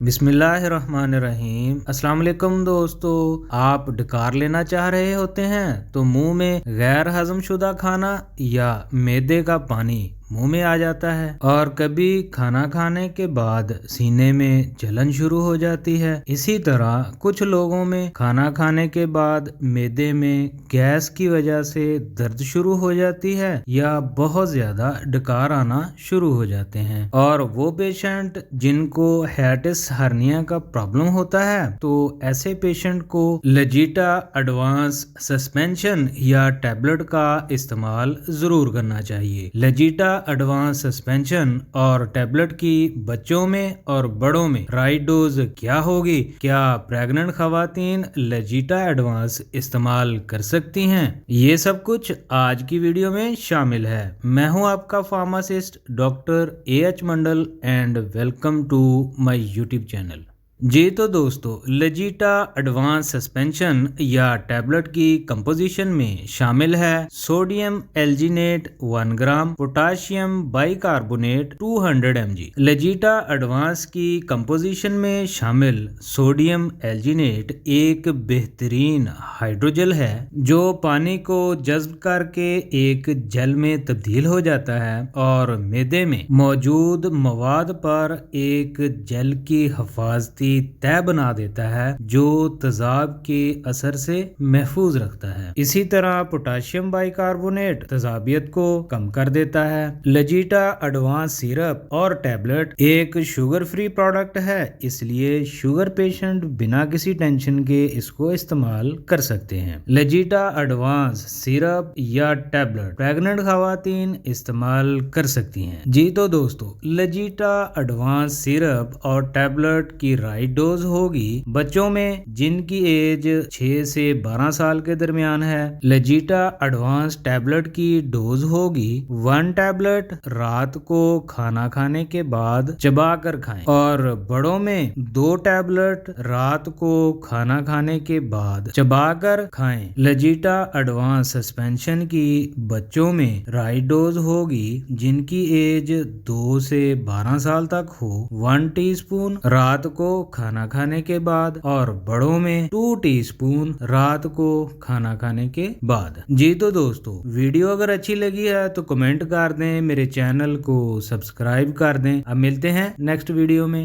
बिस्मिल्लाहिर्रहमानिर्रहीम। अस्सलाम वालेकुम दोस्तों, आप डकार लेना चाह रहे होते हैं तो मुंह में गैर हजम शुदा खाना या मैदे का पानी मुंह में आ जाता है और कभी खाना खाने के बाद सीने में जलन शुरू हो जाती है। इसी तरह कुछ लोगों में खाना खाने के बाद मैदे में गैस की वजह से दर्द शुरू हो जाती है या बहुत ज्यादा डकार आना शुरू हो जाते हैं। और वो पेशेंट जिनको हाइटिस हर्निया का प्रॉब्लम होता है तो ऐसे पेशेंट को लजीटा एडवांस सस्पेंशन या टैबलेट का इस्तेमाल जरूर करना चाहिए। लजीटा एडवांस सस्पेंशन और टैबलेट की बच्चों में और बड़ों में राइट डोज क्या होगी? क्या प्रेग्नेंट खवातीन लजीटा एडवांस इस्तेमाल कर सकती हैं? ये सब कुछ आज की वीडियो में शामिल है। मैं हूं आपका pharmacist doctor AH Mandal and welcome to my YouTube channel. जी तो दोस्तों, लजीटा एडवांस सस्पेंशन या टैबलेट की कंपोजिशन में शामिल है sodium alginate 1 gram, potassium bicarbonate 200 mg। लजीटा एडवांस की कंपोजिशन में शामिल सोडियम एल्जीनेट एक बेहतरीन हाइड्रोजेल है जो पानी को जज्ब करके एक जेल में तब्दील हो जाता है और मैदे में मौजूद मवाद पर एक जेल की हिफाजती तय बना देता है जो तेजाब के असर से महफूज रखता है। इसी तरह पोटाशियम बाइकार्बोनेट तेजाबियत को कम कर देता है। लजीटा एडवांस सिरप और टैबलेट एक शुगर फ्री प्रोडक्ट है, इसलिए शुगर पेशेंट बिना किसी टेंशन के इसको इस्तेमाल कर सकते हैं। लजीटा एडवांस सिरप या टैबलेट प्रेग्नेंट खवातीन इस्तेमाल कर सकती हैं। जी तो दोस्तों, लजीटा एडवांस सिरप और टैबलेट की राइट डोज होगी बच्चों में जिनकी एज 6 से 12 साल के दरमियान है। लजीटा एडवांस टैबलेट की डोज होगी 1 टैबलेट रात को खाना खाने के बाद चबा कर खाएं और बड़ों में 2 टैबलेट रात को खाना खाने के बाद चबा कर खाएं। लजीटा एडवांस सस्पेंशन की बच्चों में राइट डोज होगी जिनकी एज 2 से 12 साल तक हो 1 टीस्पून रात को खाना खाने के बाद और बड़ों में 2 टीस्पून रात को खाना खाने के बाद। जी तो दोस्तों, वीडियो अगर अच्छी लगी है तो कमेंट कर दें, मेरे चैनल को सब्सक्राइब कर दें। अब मिलते हैं नेक्स्ट वीडियो में।